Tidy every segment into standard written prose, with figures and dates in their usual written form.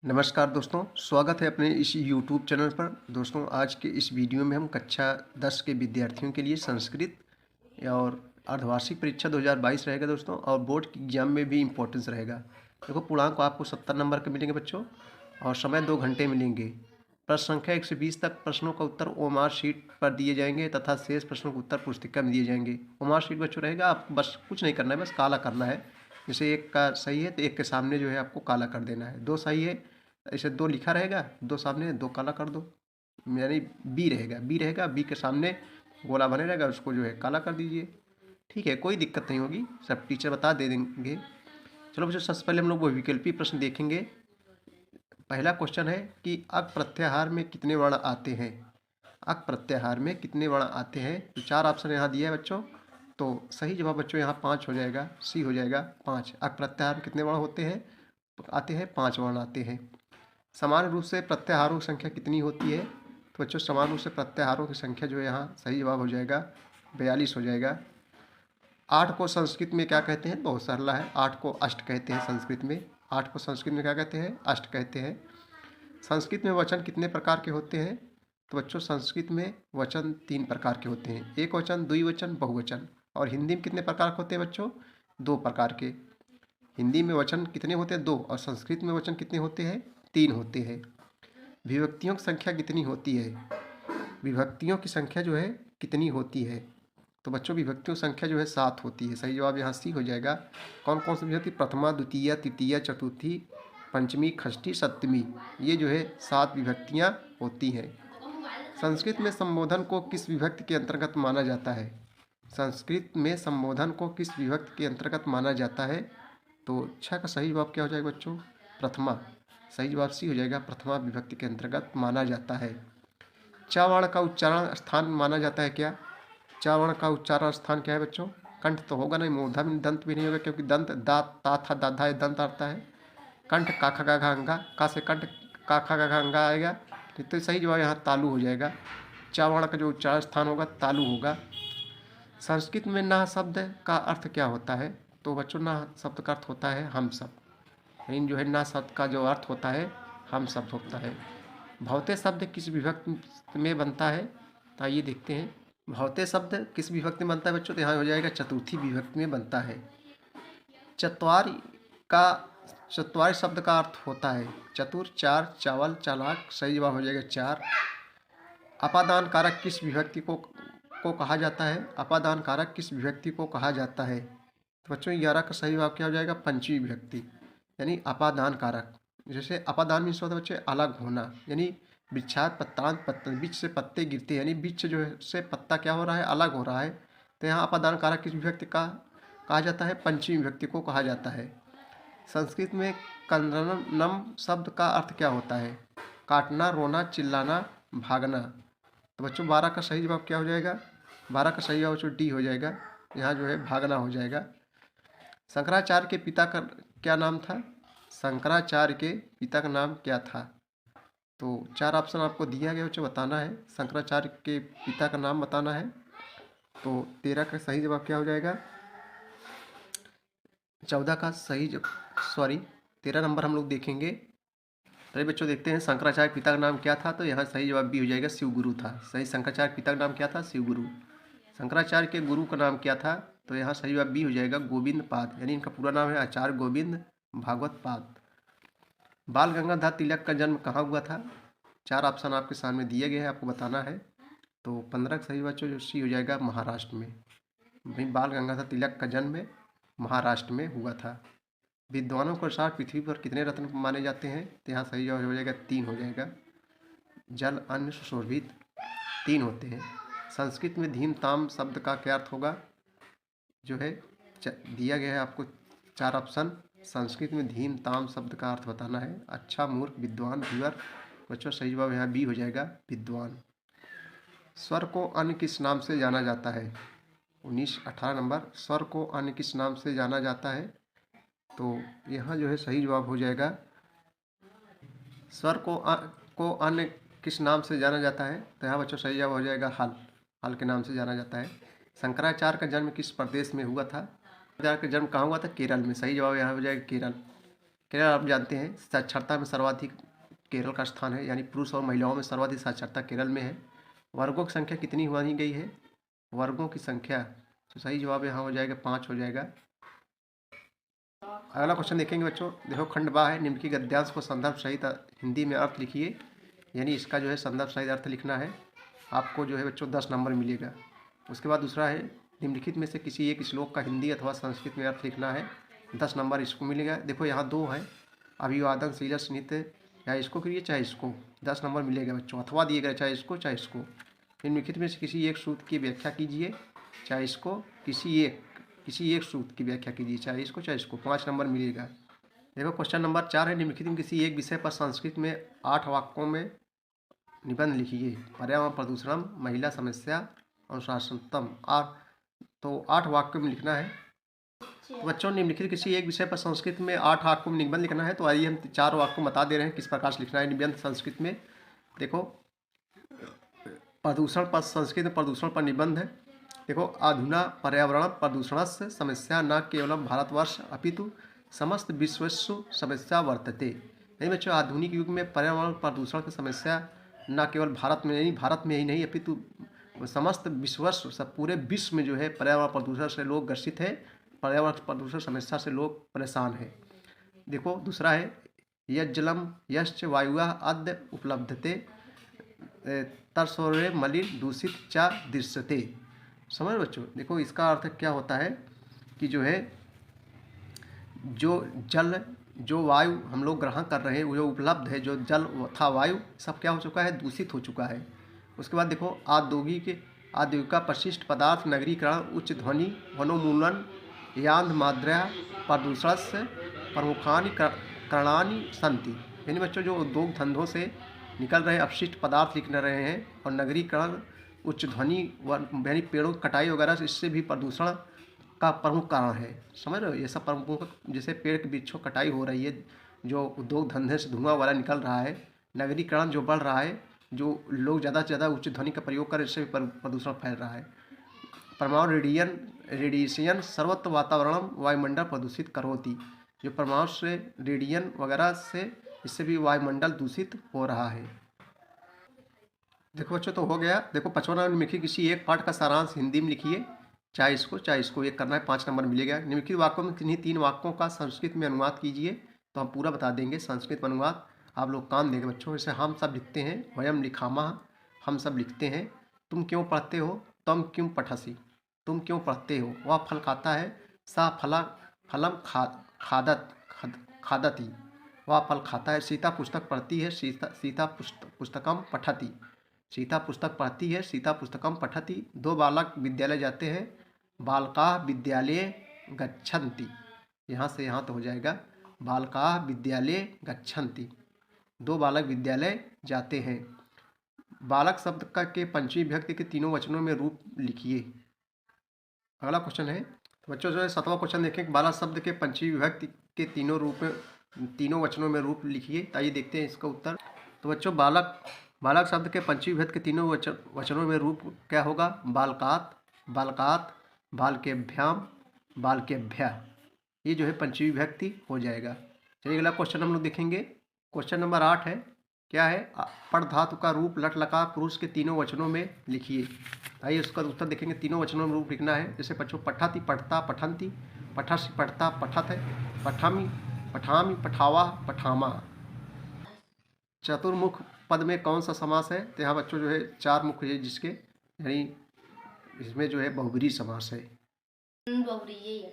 नमस्कार दोस्तों, स्वागत है अपने इस यूट्यूब चैनल पर। दोस्तों, आज के इस वीडियो में हम कक्षा 10 के विद्यार्थियों के लिए संस्कृत और अर्धवार्षिक परीक्षा 2022 रहेगा दोस्तों, और बोर्ड की एग्जाम में भी इम्पोर्टेंस रहेगा। देखो, पूर्णांक आपको 70 नंबर के मिलेंगे बच्चों, और समय 2 घंटे मिलेंगे। प्रश्न संख्या 1 से 20 तक प्रश्नों का उत्तर ओमार शीट पर दिए जाएंगे तथा शेष प्रश्नों के उत्तर पुस्तिका में दिए जाएंगे। ओमार शीट बच्चों रहेगा, आपको बस कुछ नहीं करना है, बस काला करना है। जैसे एक का सही है तो एक के सामने जो है आपको काला कर देना है। दो सही है, ऐसे दो लिखा रहेगा, दो सामने, दो काला कर दो। यानी बी रहेगा, बी के सामने गोला बने रहेगा, उसको जो है काला कर दीजिए। ठीक है, कोई दिक्कत नहीं होगी, सब टीचर बता दे देंगे। चलो बच्चों, सबसे पहले हम लोग वो विकल्पी प्रश्न देखेंगे। पहला क्वेश्चन है कि अक प्रत्याहार में कितने वर्ण आते हैं। अक प्रत्याहार में कितने वर्ण आते हैं, तो 4 ऑप्शन यहाँ दिया है बच्चों। तो सही जवाब बच्चों यहाँ 5 हो जाएगा, सी हो जाएगा 5। अक प्रत्याहार में कितने वर्ण होते हैं, आते हैं 5 वर्ण आते हैं। समान रूप से प्रत्याहारों की संख्या कितनी होती है, तो बच्चों समान रूप से प्रत्याहारों की संख्या जो है यहाँ सही जवाब हो जाएगा 42 हो जाएगा। 8 को संस्कृत में क्या कहते हैं, बहुत सरल है, 8 को अष्ट कहते हैं संस्कृत में। 8 को संस्कृत में क्या कहते हैं, अष्ट कहते हैं। संस्कृत में वचन कितने प्रकार के होते हैं, तो बच्चों संस्कृत में वचन 3 प्रकार के होते हैं, एक वचन, द्विवचन, बहुवचन। और हिंदी में कितने प्रकार के होते हैं बच्चों, 2 प्रकार के। हिंदी में वचन कितने होते हैं, 2, और संस्कृत में वचन कितने होते हैं, 3 होते हैं। विभक्तियों की संख्या कितनी होती है, विभक्तियों की संख्या जो है कितनी होती है, तो बच्चों विभक्तियों की संख्या जो है 7 होती है। सही जवाब यहाँ सी हो जाएगा। कौन कौन सी विभक्ति, प्रथमा, द्वितीय, तृतीय, चतुर्थी, पंचमी, षष्ठी, सप्तमी, ये जो है 7 विभक्तियाँ होती हैं। संस्कृत में संबोधन को किस विभक्ति के अंतर्गत माना जाता है, संस्कृत में संबोधन को किस विभक्ति के अंतर्गत माना जाता है, तो 6 का सही जवाब क्या हो जाएगा बच्चों, प्रथमा। सही जवाब सी हो जाएगा, प्रथमा विभक्ति के अंतर्गत माना जाता है। च वर्ण का उच्चारण स्थान माना जाता है क्या, च वर्ण का उच्चारण स्थान क्या है बच्चों, कंठ तो होगा नहीं, मूर्धा भी, दंत भी नहीं होगा, क्योंकि दंत दा ता था दाधा ये दंत आता है। कंठ का खा गा अंगा, का से कंठ का खा गा अंगा आएगा, तो सही जवाब यहाँ तालु हो जाएगा। च वर्ण का जो उच्चारण स्थान होगा तालु होगा। संस्कृत में ना शब्द का अर्थ क्या होता है, तो बच्चों ना शब्द का अर्थ होता है हम सब। इन जो है ना शब्द का जो अर्थ होता है हम शब्द होता है। भौते शब्द किस विभक्ति में बनता है, तो आइए देखते हैं। भौते शब्द किस विभक्ति में बनता है बच्चों, तो यहाँ हो जाएगा चतुर्थी विभक्ति में बनता है। चत्वार का चत्वार शब्द का अर्थ होता है चतुर, चार, चावल, चालाक। सही जवाब हो जाएगा 4। अपादान कारक किस विभक्ति को कहा जाता है, अपादान कारक किस विभक्ति को कहा जाता है, तो बच्चों 11 का सही जवाब क्या हो जाएगा, पंचमी विभक्ति, यानी अपादान कारक। जैसे अपादान मीन्स होता है बच्चे अलग होना, यानी वृक्षात पत्तांत, पत्ते बीच से पत्ते गिरते हैं, यानी बीच जो है से पत्ता क्या हो रहा है, अलग हो रहा है। तो यहाँ अपादान कारक किस विभक्ति का कहा जाता है, पंचमी विभक्ति को कहा जाता है। संस्कृत में कंदनम शब्द का अर्थ क्या होता है, काटना, रोना, चिल्लाना, भागना। तो बच्चों 12 का सही जवाब क्या हो जाएगा, 12 का सही जवाब बच्चों डी हो जाएगा, यहाँ जो है भागना हो जाएगा। शंकराचार्य के पिता का क्या नाम था, शंकराचार्य के पिता का नाम क्या था, तो 4 ऑप्शन आपको दिया गया बच्चों, बताना है शंकराचार्य के पिता का नाम बताना है। तो 13 का सही जवाब क्या हो जाएगा, 14 का सही सॉरी 13 नंबर हम लोग देखेंगे। चलिए बच्चों देखते हैं शंकराचार्य के पिता का नाम क्या था, तो यहाँ सही जवाब भी हो जाएगा, शिवगुरु था। सही, शंकराचार्य के पिता का नाम क्या था, शिवगुरु। शंकराचार्य के गुरु का नाम क्या था, तो यहाँ सही जवाब भी हो जाएगा, गोविंद पाद, यानी इनका पूरा नाम है आचार्य गोविंद भागवत पाद। बाल गंगाधर तिलक का जन्म कहाँ हुआ था, 4 ऑप्शन आपके सामने दिए गए हैं, आपको बताना है। तो 15 का सही बच्चों जो सी हो जाएगा, महाराष्ट्र में। भाई बाल गंगाधर तिलक का जन्म महाराष्ट्र में हुआ था। विद्वानों के अनुसार पृथ्वी पर कितने रत्न माने जाते हैं, तो यहाँ सही जवाब हो जाएगा 3 हो जाएगा। जल, अन्न, सुशोभित 3 होते हैं। संस्कृत में धीम ताम शब्द का क्या अर्थ होगा, जो है दिया गया है आपको 4 ऑप्शन। संस्कृत में धीम ताम शब्द का अर्थ बताना है, अच्छा, मूर्ख, विद्वान, धीवर। बच्चों सही जवाब यहाँ बी हो जाएगा, विद्वान। स्वर को अन्य किस नाम से जाना जाता है, 18 नंबर, स्वर को अन्य किस नाम से जाना जाता है, तो यहाँ जो है सही जवाब हो जाएगा, स्वर को अन्य किस नाम से जाना जाता है, तो यहाँ बच्चों सही जवाब हो जाएगा हल, हल के नाम से जाना जाता है। शंकराचार्य का जन्म किस प्रदेश में हुआ था, शंकराचार्य का जन्म कहाँ हुआ था, केरल में। सही जवाब यहाँ हो जाएगा केरल। केरल आप जानते हैं साक्षरता में सर्वाधिक केरल का स्थान है, यानी पुरुष और महिलाओं में सर्वाधिक साक्षरता केरल में है। वर्गों की संख्या कितनी मानी गई है? वर्गों की संख्या, तो सही जवाब यहाँ हो जाएगा 5 हो जाएगा। अगला क्वेश्चन देखेंगे बच्चों, देखो खंड बा है, निम्न की गद्यांश को संदर्भ सहित हिंदी में अर्थ लिखिए, यानी इसका जो है संदर्भ सहित अर्थ लिखना है। आपको जो है बच्चों 10 नंबर मिलेगा। उसके बाद दूसरा है, निम्नलिखित में से किसी एक श्लोक का हिंदी अथवा संस्कृत में अर्थ लिखना है, 10 नंबर इसको मिलेगा। देखो यहाँ 2 है, अभिवादन शीलस नित्य, या इसको करिए चाहे इसको, 10 नंबर मिलेगा बच्चों, अथवा दिए गए चाहे इसको चाहे इसको। निम्नलिखित में से किसी एक सूत्र की व्याख्या कीजिए, चाहे इसको, किसी एक सूत्र की व्याख्या कीजिए, चाहे इसको चाहे इसको, 5 नंबर मिलेगा। देखो क्वेश्चन नंबर 4 है, निम्नलिखित में किसी एक विषय पर संस्कृत में 8 वाक्यों में निबंध लिखिए। पर्यावरण प्रदूषण, महिला समस्या, अनुशासनतम। तो 8 वाक्यों में लिखना है। तो बच्चों निम्नलिखित किसी एक विषय पर संस्कृत में 8 वाक्यों में निबंध लिखना है। तो आइए हम 4 वाक्यों बता दे रहे हैं किस प्रकार से लिखना है निबंध संस्कृत में। देखो प्रदूषण पर, संस्कृत में प्रदूषण पर निबंध है। देखो, अधुना पर्यावरण प्रदूषणस्य समस्या न केवलं भारतवर्ष अपितु समस्त विश्वस्व समस्या वर्तते। यानी बच्चों आधुनिक युग में पर्यावरण प्रदूषण की समस्या न केवल भारत में ही नहीं अपितु समस्त विश्वस्व, सब पूरे विश्व में जो है पर्यावरण प्रदूषण से लोग ग्रसित हैं, पर्यावरण प्रदूषण समस्या से लोग परेशान हैं। देखो दूसरा है, यज्जलम यश्च वायुआ अद्य उपलब्धते तरसौरे मलिन दूषित चा दृश्यते। समझ बच्चों, देखो इसका अर्थ क्या होता है कि जो है जो जल, जो वायु हम लोग ग्रहण कर रहे हैं, वो जो उपलब्ध है, जो जल था वायु सब क्या हो चुका है, दूषित हो चुका है। उसके बाद देखो औद्योगिक परिशिष्ट पदार्थ, नगरीकरण, उच्च ध्वनि, वनोन्मूलन, यांध माद्र्या प्रदूषण से प्रमुखानि करणानि सन्ति। यानी बच्चों जो उद्योग धंधों से निकल रहे अपशिष्ट पदार्थ निकल रहे हैं, और नगरीकरण, उच्च ध्वनि, यानी पेड़ों की कटाई वगैरह, इससे भी प्रदूषण का प्रमुख कारण है। समझ रहे हो, ये सब प्रमुख, जैसे पेड़ के वृक्षों कटाई हो रही है, जो उद्योग धंधे से धुआं वाला निकल रहा है, नगरीकरण जो बढ़ रहा है, जो लोग ज़्यादा से ज़्यादा उच्च ध्वनि का प्रयोग कर, इससे भी प्रदूषण फैल रहा है। परमाणु रेडिएशन सर्वत्र वातावरण वायुमंडल प्रदूषित करोति। जो परमाणु से रेडियन वगैरह से, इससे भी वायुमंडल दूषित हो रहा है। देखो बच्चों तो हो गया। देखो 55 नंबर लिखिए, किसी एक पाठ का सारांश हिंदी में लिखिए, चाहे इसको एक करना है, 5 नंबर मिलेगा। निम्नलिखित वाक्यों में किन्हीं 3 वाक्यों का संस्कृत में अनुवाद कीजिए। तो हम पूरा बता देंगे संस्कृत में अनुवाद, आप लोग काम देंगे बच्चों। जैसे हम सब लिखते हैं, वयम लिखामः, हम सब लिखते हैं। तुम क्यों पढ़ते हो, तम क्यों पठसी, तुम क्यों पढ़ते हो। वह फल खाता है, सा फलम खादती, वह फल खाता है। सीता पुस्तक पढ़ती है, सीता पुस्तकम पठती, सीता पुस्तक पढ़ती है, सीता पुस्तकम पठती। 2 बालक विद्यालय जाते हैं, बालकाः विद्यालये गच्छन्ति। यहाँ से यहाँ तो हो जाएगा, बालकाः विद्यालये गच्छन्ति, 2 बालक विद्यालय जाते हैं। बालक शब्द का के पंचमी विभक्ति के तीनों वचनों में रूप लिखिए। अगला क्वेश्चन है, तो बच्चों जो है 7वां क्वेश्चन देखें, बालक शब्द के पंचमी विभक्ति के तीनों वचनों में रूप लिखिए। आइए देखते हैं इसका उत्तर। तो बच्चों बालक शब्द के पंचमी विभक्ति के तीनों वचनों में रूप क्या होगा, बालकात, बालकात, बालकेभ्याम, बालकेभ्या। ये जो है पंचमी विभक्ति हो जाएगा। चलिए अगला क्वेश्चन हम लोग देखेंगे। क्वेश्चन नंबर 8 है, क्या है, पढ़ धातु का रूप लट लकार पुरुष के तीनों वचनों में लिखिए। आइए उसका उत्तर देखेंगे। तीनों वचनों में रूप लिखना है। जैसे बच्चों पठति पढ़ता पठंती, पठसी पढ़ता पठत है, पठामी पठामी पठावा पठामा। चतुर्मुख पद में कौन सा समास है, तो यहाँ बच्चों जो है 4 मुख है जिसके, यानी इसमें जो है बहुब्रीहि समास है।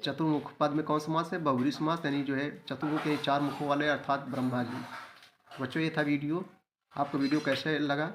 चतुर्मुख पद में कौन समास है, बहुब्रीहि समास, यानी जो है चतुर्मुख के 4 मुखों वाले अर्थात ब्रह्मा जी। बच्चों ये था वीडियो। आपको वीडियो कैसे लगा